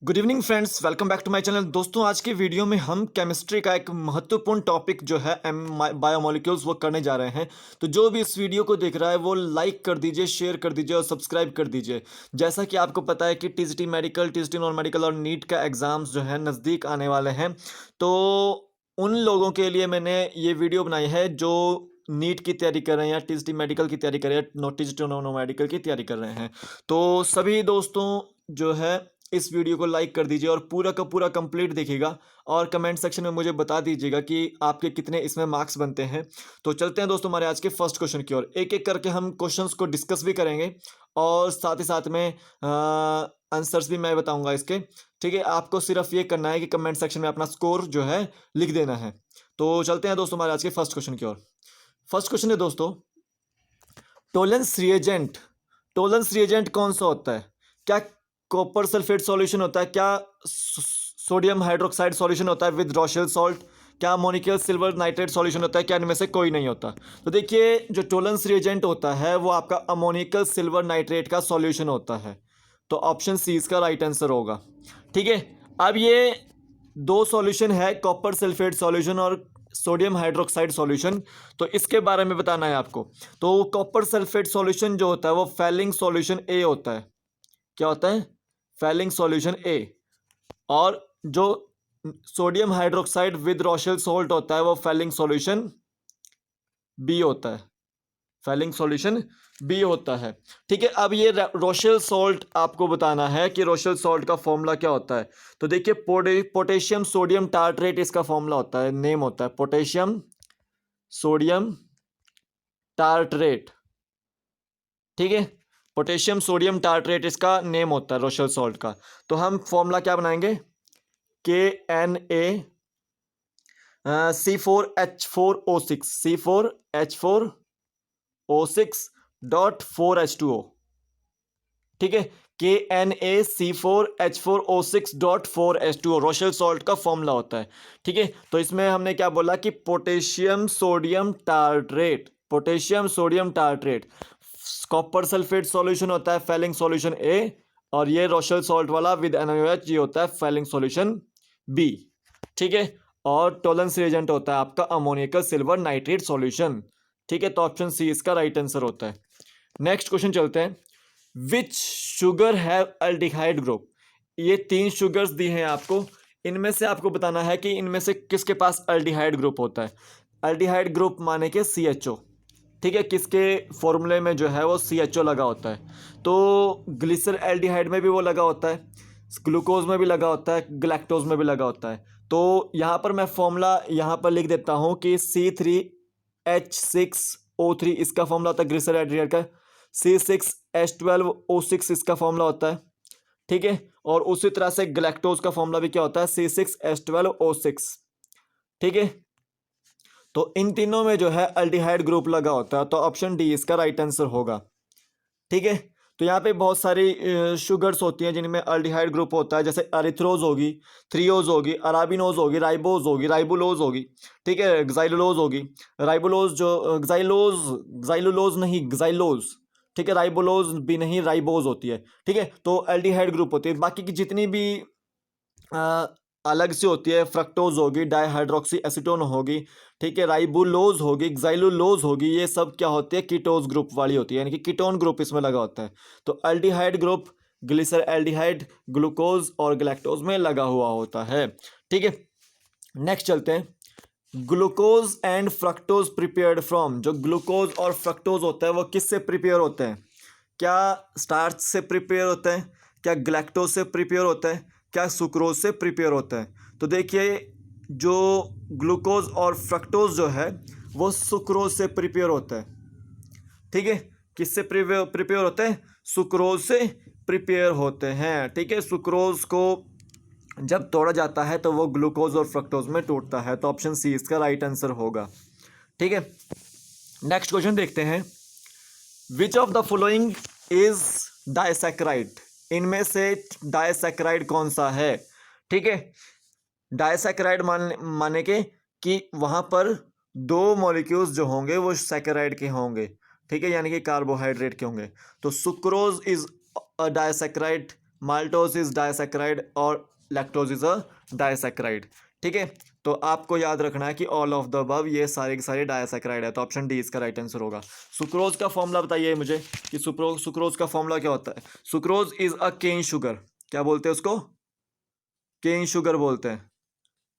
Good evening friends, welcome back to my channel. दोस्तों, आज की वीडियो में हम केमिस्ट्री का एक महत्वपूर्ण टॉपिक जो है बायोमोलिक्यूल्स वो करने जा रहे हैं। तो जो भी इस वीडियो को देख रहा है वो लाइक कर दीजिए, शेयर कर दीजिए और सब्सक्राइब कर दीजिए। जैसा कि आपको पता है कि TGT medical, TGT non medical और नीट का एग्ज़ाम्स जो है नज़दीक आने वाले हैं। तो उन लोगों के लिए मैंने ये वीडियो बनाई है जो नीट की तैयारी कर रहे हैं या टीजीटी मेडिकल की तैयारी कर रहे हैं, टीजीटी नॉन मेडिकल की तैयारी कर रहे हैं। तो सभी दोस्तों जो है इस वीडियो को लाइक कर दीजिए और पूरा का पूरा कंप्लीट देखिएगा और कमेंट सेक्शन में मुझे बता दीजिएगा कि आपके कितने इसमें मार्क्स बनते हैं। तो चलते हैं दोस्तों हमारे आज के फर्स्ट क्वेश्चन की ओर। एक एक करके हम क्वेश्चंस को डिस्कस भी करेंगे और साथ ही साथ में आंसर्स भी मैं बताऊंगा इसके। ठीक है, आपको सिर्फ ये करना है कि कमेंट सेक्शन में अपना स्कोर जो है लिख देना है। तो चलते हैं दोस्तों हमारे आज के फर्स्ट क्वेश्चन की ओर। फर्स्ट क्वेश्चन है दोस्तों, टोलेंस रिएजेंट। टोलेंस रिएजेंट कौन सा होता है? क्या कॉपर सल्फेट सॉल्यूशन होता है? क्या सोडियम हाइड्रोक्साइड सॉल्यूशन होता है विद रॉशेल सॉल्ट? क्या अमोनिकल सिल्वर नाइट्रेट सॉल्यूशन होता है? क्या इनमें से कोई नहीं होता? तो देखिए, जो टोलेंस रिएजेंट होता है वो आपका अमोनिकल सिल्वर नाइट्रेट का सॉल्यूशन होता है। तो ऑप्शन सी इसका राइट आंसर होगा। ठीक है, अब ये दो सॉल्यूशन है, कॉपर सल्फेट सॉल्यूशन और सोडियम हाइड्रोक्साइड सॉल्यूशन। तो इसके बारे में बताना है आपको। तो कॉपर सल्फेट सॉल्यूशन जो होता है वो फैलिंग सॉल्यूशन ए होता है। क्या होता है? फैलिंग सॉल्यूशन ए। और जो सोडियम हाइड्रोक्साइड विद रॉशेल सॉल्ट होता है वो फैलिंग सॉल्यूशन बी होता है। फैलिंग सॉल्यूशन बी होता है। ठीक है, अब ये रोशेल सॉल्ट आपको बताना है कि रोशेल सॉल्ट का फॉर्मूला क्या होता है। तो देखिए, पोटेशियम सोडियम टार्ट्रेट इसका फॉर्मूला होता है, नेम होता है पोटेशियम सोडियम टार्ट्रेट। ठीक है, पोटेशियम सोडियम टार्ट्रेट इसका नेम होता है रोशेल सॉल्ट का। तो हम फॉर्मूला क्या बनाएंगे? KNaC4H4O6, C4H4O6.4H2O। ठीक है, KNaC4H4O6.4H2O रोशेल सॉल्ट का फॉर्मूला होता है। ठीक है, तो इसमें हमने क्या बोला कि potassium sodium tartrate, potassium sodium tartrate copper sulphate solution होता है फैलिंग सॉल्यूशन ए, और ये रोशेल सॉल्ट वाला विद NaOH ये होता है फैलिंग सॉल्यूशन बी। ठीक है, और टोलेंस रिएजेंट होता है आपका अमोनियम सिल्वर नाइट्रेट सॉल्यूशन। ठीक है, तो ऑप्शन सी इसका राइट आंसर होता है। नेक्स्ट क्वेश्चन चलते हैं। विच शुगर हैव अल्डिहाइड ग्रुप। ये तीन शुगर्स दी हैं आपको, इनमें से आपको बताना है कि इनमें से किसके पास अल्डिहाइड ग्रुप होता है। अल्डिहाइड ग्रुप माने के CHO। ठीक है, किसके फॉर्मूले में जो है वो CHO लगा होता है। तो ग्लिसर एल्डिहाइड में भी वो लगा होता है, ग्लूकोज में भी लगा होता है, गैलेक्टोज में भी लगा होता है। तो यहाँ पर मैं फॉर्मूला यहाँ पर लिख देता हूँ कि C3H6O3 इसका फॉर्मूला होता है ग्लिसर एल्डिहाइड का। C6H12O6 इसका फॉर्मूला होता है। ठीक है, और उसी तरह से गैलेक्टोज का फॉर्मूला भी क्या होता है? C6H12O6। ठीक है, तो इन तीनों में जो है अल्डिहाइड ग्रुप लगा होता है, तो ऑप्शन डी इसका राइट आंसर होगा। ठीक है, तो यहाँ पे बहुत सारी शुगर्स होती हैं जिनमें अल्डिहाइड ग्रुप होता है, जैसे अरिथ्रोज होगी, थ्रियोज होगी, अराबिनोज होगी, राइबोज होगी, राइबोलोज होगी। ठीक है, ग्जाइलोज होगी, राइबोलोज जो ग्जाइलोज नहीं ग्जाइलोज। ठीक है, राइबोलोज भी नहीं, राइबोज होती है। ठीक है, तो अल्डिहाइड ग्रुप होती है। बाकी की जितनी भी अ, अलग से होती है, फ्रक्टोज होगी, डाइहाइड्रोक्सी एसीटोन होगी, ठीक है, राइबुलोज होगी, ग्जाइलुलोज होगी, ये सब क्या होती है? कीटोज ग्रुप वाली होती है, यानी कि कीटोन ग्रुप इसमें लगा होता है। तो अल्डिहाइड ग्रुप ग्लिसर एल्डिहाइड, ग्लूकोज और गैलेक्टोज में लगा हुआ होता है। ठीक है, नेक्स्ट चलते हैं। Glucose and fructose prepared from. जो ग्लूकोज और फ्रक्टोज होता है वो किससे प्रिपेयर होते हैं? क्या स्टार्च से प्रिपेयर होते हैं? क्या ग्लैक्टोज से प्रिपेयर होता है? क्या सुक्रोज से प्रिपेयर होता है? तो देखिए, जो ग्लूकोज और फ्रक्टोज जो है वो सुक्रोज से प्रिपेयर होता है। ठीक है, किससे प्रिपेयर होते हैं? सुक्रोज से प्रिपेयर होते हैं। ठीक है, सुक्रोज को जब तोड़ा जाता है तो वो ग्लूकोज और फ्रक्टोज में टूटता है, तो ऑप्शन सी इसका राइट आंसर होगा। ठीक है, नेक्स्ट क्वेश्चन देखते हैं। विच of the following is disaccharide. इनमें से डाइसैकेराइड कौन सा है? ठीक है, डाइसैकेराइड माने के कि वहां पर दो मॉलिक्यूल्स जो होंगे वो सैकेराइड के होंगे। ठीक है, यानी कि कार्बोहाइड्रेट के होंगे। तो sucrose is a disaccharide, maltose is disaccharide और लैक्टोज इज अ डायसैकेराइड। ठीक है, तो आपको याद रखना है कि ऑल ऑफ द अबव ये सारे के सारे डायसैकेराइड है, तो ऑप्शन डी इसका राइट आंसर होगा। सुक्रोज का फॉर्मूला बताइए मुझे कि सुक्रोज का फॉर्मूला क्या होता है। Sucrose is a cane sugar, क्या बोलते हैं उसको, केन शुगर बोलते हैं।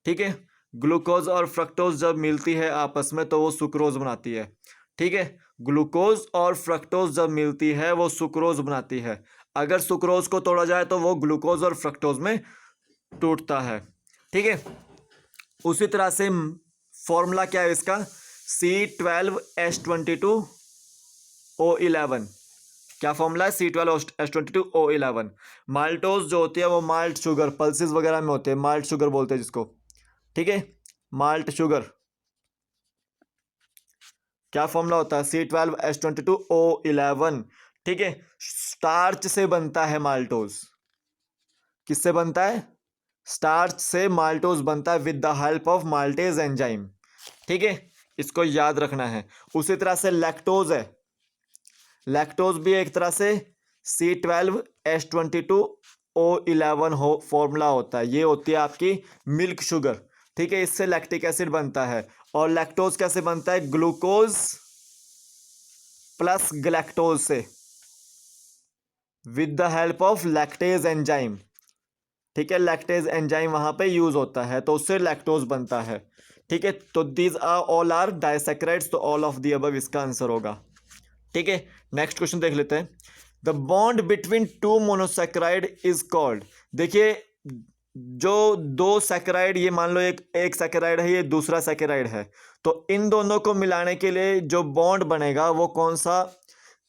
ठीक है, ग्लूकोज और फ्रक्टोज जब मिलती है आपस में तो वो सुक्रोज बनाती है। ठीक है, ग्लूकोज और फ्रक्टोज जब मिलती है वो सुक्रोज बनाती है। अगर सुक्रोज को तोड़ा जाए तो वो ग्लूकोज और फ्रक्टोज में टूटता है। ठीक है, उसी तरह से फॉर्मूला क्या है इसका, C12H22O11। क्या फॉर्मूला है, C12H22O11। माल्टोज जो होती है वो माल्ट शुगर, पल्सेस वगैरह में होते हैं, माल्ट शुगर बोलते हैं जिसको। ठीक है, माल्ट शुगर, क्या फॉर्मूला होता है, C12H22O11। ठीक है, स्टार्च से बनता है माल्टोज, किससे बनता है, स्टार्च से माल्टोज बनता है with the help of maltase enzyme. ठीक है, इसको याद रखना है। उसी तरह से लैक्टोज है, लैक्टोज भी एक तरह से C12H22O11 हो फॉर्मूला होता है, ये होती है आपकी मिल्क शुगर। ठीक है, इससे लैक्टिक एसिड बनता है। और लैक्टोज कैसे बनता है, ग्लूकोज प्लस गैलेक्टोज से with the help of lactase enzyme. ठीक है, लैक्टेज एंजाइम वहां पे यूज होता है तो उससे लैक्टोज बनता है। ठीक है, तो these are all are disaccharides, तो ऑल ऑफ द अबव इसका आंसर होगा। ठीक है, नेक्स्ट क्वेश्चन देख लेते हैं। The bond between two monosaccharide is called. देखिए, जो दो सैकेराइड, ये मान लो एक सैकेराइड है, ये दूसरा सैकेराइड है, तो इन दोनों को मिलाने के लिए जो बॉन्ड बनेगा वो कौन सा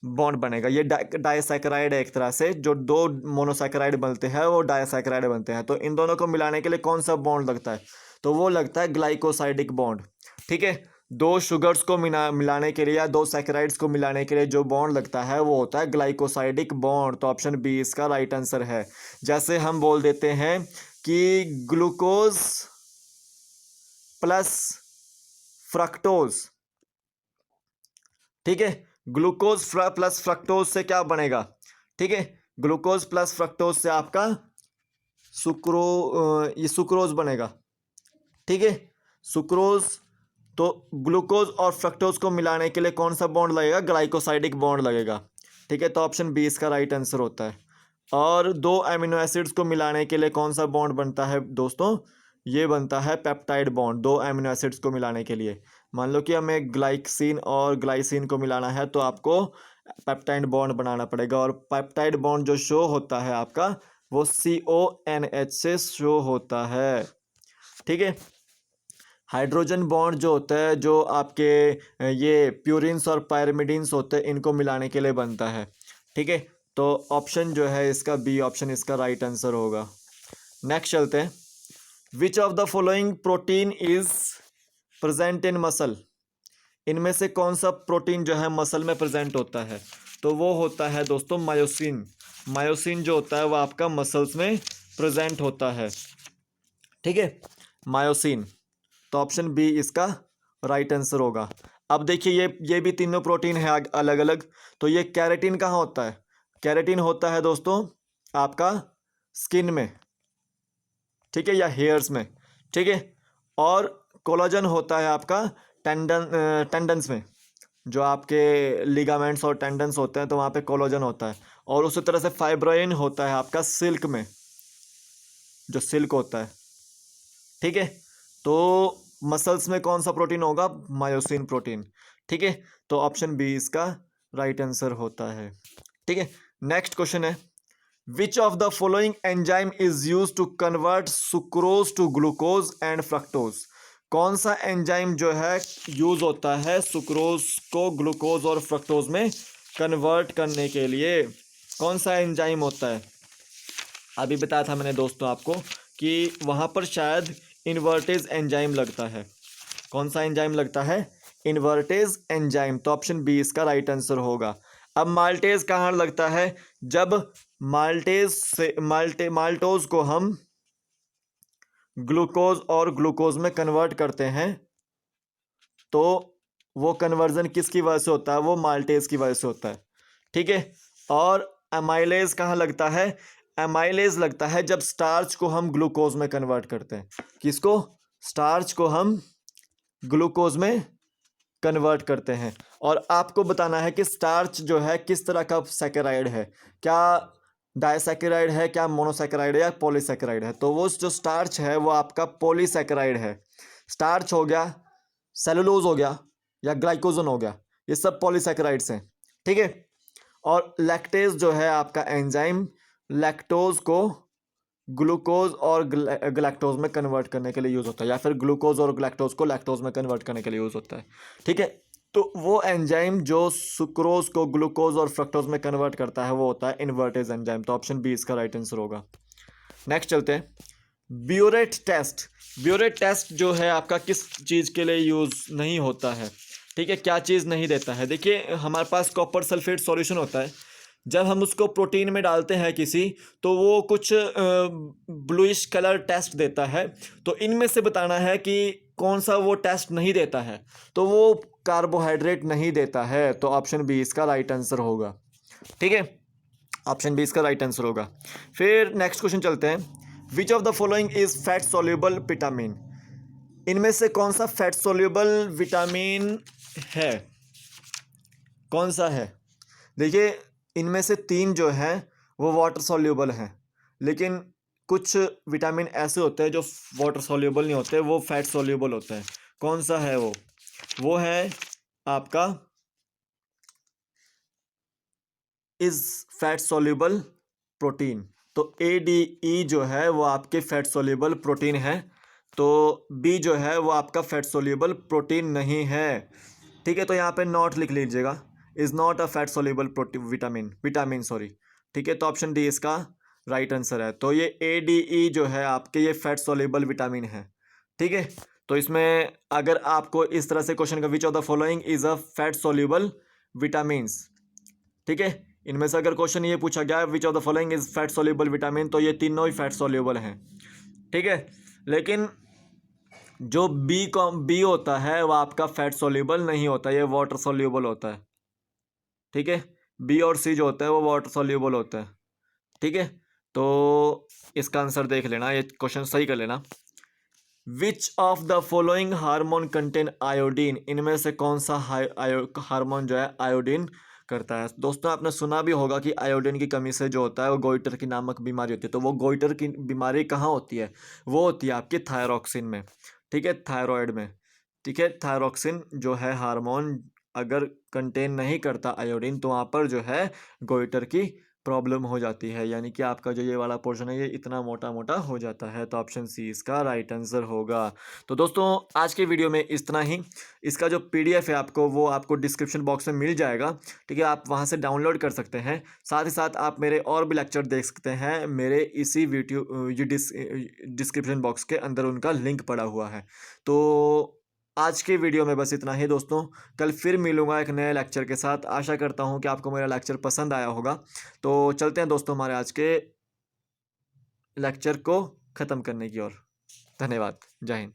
बॉन्ड बनेगा, ये डायसैकेराइड है एक तरह से, जो दो मोनोसैकेराइड बनते हैं वो डायसैकेराइड बनते हैं, तो इन दोनों को मिलाने के लिए कौन सा बॉन्ड लगता है, तो वो लगता है ग्लाइकोसाइडिक बॉन्ड। ठीक है, दो शुगर्स को मिलाने के लिए या दो सैकेराइड्स को मिलाने के लिए जो बॉन्ड लगता है वो होता है ग्लाइकोसाइडिक बॉन्ड, तो ऑप्शन बी इसका राइट आंसर है। जैसे हम बोल देते हैं कि ग्लूकोज प्लस फ्रक्टोज। ठीक है, ग्लूकोज प्लस फ्रक्टोज से क्या बनेगा, ठीक है, ग्लूकोज प्लस फ्रक्टोज से आपका ये सुक्रोज बनेगा। ठीक है, सुक्रोज, तो ग्लूकोज और फ्रक्टोज को मिलाने के लिए कौन सा बॉन्ड लगेगा, ग्लाइकोसाइडिक बॉन्ड लगेगा। ठीक है, तो ऑप्शन बी इसका राइट आंसर होता है। और दो अमीनो एसिड्स को मिलाने के लिए कौन सा बॉन्ड बनता है दोस्तों, ये बनता है पेप्टाइड बॉन्ड, दो अमीनो एसिड्स को मिलाने के लिए। मान लो कि हमें ग्लाइक्सिन और ग्लाइसिन को मिलाना है तो आपको पेप्टाइड बॉन्ड बनाना पड़ेगा, और पेप्टाइड बॉन्ड जो शो होता है आपका वो CONH से शो होता है। ठीक है, हाइड्रोजन बॉन्ड जो होता है, जो आपके ये प्यूरिन्स और पायरिमिडिन्स होते हैं, इनको मिलाने के लिए बनता है। ठीक है, तो ऑप्शन जो है इसका बी ऑप्शन इसका राइट आंसर होगा। नेक्स्ट चलते हैं। विच of the following protein is present in muscle. इनमें से कौन सा प्रोटीन जो है मसल में प्रेजेंट होता है, तो वो होता है दोस्तों मायोसिन। मायोसिन जो होता है वो आपका मसल्स में प्रेजेंट होता है। ठीक है, मायोसिन, तो ऑप्शन बी इसका राइट आंसर होगा। अब देखिए, ये भी तीनों प्रोटीन है अलग अलग, तो ये कैरेटिन कहाँ होता है, कैरेटिन होता है दोस्तों आपका स्किन में। ठीक है, या हेयर्स में। ठीक है, और कोलाजन होता है आपका टेंडन्स में, जो आपके लिगामेंट्स और टेंडन्स होते हैं तो वहाँ पे कोलाजन होता है। और उसी तरह से फाइब्रोइन होता है आपका सिल्क में, जो सिल्क होता है। ठीक है, तो मसल्स में कौन सा प्रोटीन होगा, मायोसिन प्रोटीन। ठीक है, तो ऑप्शन बी इसका राइट आंसर होता है। ठीक है, नेक्स्ट क्वेश्चन है, which of the following enzyme is use to convert sucrose to glucose and fructose. कौन सा एंजाइम जो है यूज होता है सुक्रोज को ग्लूकोज और फ्रक्टोज में कन्वर्ट करने के लिए, कौन सा एंजाइम होता है। अभी बताया था मैंने दोस्तों आपको कि वहाँ पर शायद इन्वर्टेज एंजाइम लगता है। कौन सा एंजाइम लगता है, इन्वर्टेज एंजाइम, तो ऑप्शन बी इसका राइट आंसर होगा। अब माल्टेज कहाँ लगता है, जब माल्टेज से माल्टोज को हम ग्लूकोज और ग्लूकोज में कन्वर्ट करते हैं तो वो कन्वर्जन किसकी वजह से होता है, वो माल्टेज की वजह से होता है। ठीक है, और अमाइलेज कहाँ लगता है, एमाइलेज लगता है जब स्टार्च को हम ग्लूकोज में कन्वर्ट करते हैं। किसको? स्टार्च को हम ग्लूकोज में कन्वर्ट करते हैं। और आपको बताना है कि स्टार्च जो है किस तरह का सैकेराइड है, क्या डाइसैकेराइड है, क्या मोनोसैकेराइड है, या पॉलीसैकेराइड है। तो वो जो स्टार्च है वो आपका पॉलीसैकेराइड है। स्टार्च हो गया, सेलुलोज हो गया, या ग्लाइकोजन हो गया, ये सब पॉलीसैकेराइड्स हैं। ठीक है। और लैक्टेज जो है आपका एंजाइम लैक्टोज को ग्लूकोज और ग्लैक्टोज में कन्वर्ट करने के लिए यूज़ होता है, या फिर ग्लूकोज और ग्लैक्टोज को लैक्टोज में कन्वर्ट करने के लिए यूज़ होता है। ठीक है। तो वो एंजाइम जो सुक्रोज को ग्लूकोज और फ्रक्टोज में कन्वर्ट करता है वो होता है इन्वर्टेज एंजाइम। तो ऑप्शन बी इसका राइट आंसर होगा। नेक्स्ट चलते हैं, ब्यूरेट टेस्ट। ब्यूरेट टेस्ट जो है आपका किस चीज़ के लिए यूज़ नहीं होता है? ठीक है, क्या चीज़ नहीं देता है? देखिए, हमारे पास कॉपर सल्फेट सॉल्यूशन होता है, जब हम उसको प्रोटीन में डालते हैं किसी, तो वो कुछ ब्लूइश कलर टेस्ट देता है। तो इनमें से बताना है कि कौन सा वो टेस्ट नहीं देता है। तो वो कार्बोहाइड्रेट नहीं देता है, तो ऑप्शन बी इसका राइट आंसर होगा। ठीक है, ऑप्शन बी इसका राइट आंसर होगा। फिर नेक्स्ट क्वेश्चन चलते हैं, विच of the following is fat soluble vitamin. इनमें से कौन सा फैट सोल्यूबल विटामिन है? कौन सा है? देखिए, इनमें से 3 जो हैं वो वाटर सॉल्यूबल हैं, लेकिन कुछ विटामिन ऐसे होते हैं जो वाटर सॉल्यूबल नहीं होते, वो फैट सॉल्यूबल होते हैं। कौन सा है वो? वो है आपका इज फैट सॉल्यूबल प्रोटीन। तो ADE जो है वो आपके फैट सॉल्यूबल प्रोटीन है। तो बी जो है वो आपका फैट सॉल्यूबल प्रोटीन नहीं है। ठीक है, तो यहाँ पे नॉट लिख लीजिएगा, is not a fat soluble vitamin sorry. ठीक है, तो ऑप्शन डी इसका राइट आंसर है। तो ये ADE जो है आपके ये फैट सॉल्यूबल विटामिन है। ठीक है, तो इसमें अगर आपको इस तरह से क्वेश्चन का विच of the following is a fat soluble vitamins, ठीक है, इनमें से अगर क्वेश्चन ये पूछा गया विच of the following is fat soluble vitamin, तो ये तीनों ही फैट सॉल्यूबल हैं। ठीक है, लेकिन जो बी होता है वो आपका फैट सॉल्यूबल नहीं होता, ये वाटर सॉल्यूबल होता है। ठीक है, बी और सी जो होता है वो वाटर सॉल्यूबल होता है। ठीक है, तो इसका आंसर देख लेना, ये क्वेश्चन सही कर लेना। विच of the following hormone contain iodine. इनमें से कौन सा हार्मोन जो है आयोडीन करता है? दोस्तों, आपने सुना भी होगा कि आयोडीन की कमी से जो होता है वो गोइटर की नामक बीमारी होती है। तो वो गोइटर की बीमारी कहाँ होती है? वो होती है आपकी थायरॉक्सिन में। ठीक है, थायराइड में। ठीक है, थायरॉक्सिन जो है हार्मोन अगर कंटेन नहीं करता आयोडीन, तो वहाँ पर जो है गोइटर की प्रॉब्लम हो जाती है, यानी कि आपका जो ये वाला पोर्शन है ये इतना मोटा मोटा हो जाता है। तो ऑप्शन सी इसका राइट आंसर होगा। तो दोस्तों, आज के वीडियो में इतना ही। इसका जो PDF है आपको वो आपको डिस्क्रिप्शन बॉक्स में मिल जाएगा। ठीक है, आप वहाँ से डाउनलोड कर सकते हैं। साथ ही साथ आप मेरे और भी लेक्चर देख सकते हैं मेरे इसी वीडियो डिस्क्रिप्शन बॉक्स के अंदर, उनका लिंक पड़ा हुआ है। तो आज के वीडियो में बस इतना ही दोस्तों। कल फिर मिलूंगा एक नए लेक्चर के साथ। आशा करता हूं कि आपको मेरा लेक्चर पसंद आया होगा। तो चलते हैं दोस्तों हमारे आज के लेक्चर को ख़त्म करने की ओर। धन्यवाद। जय हिंद।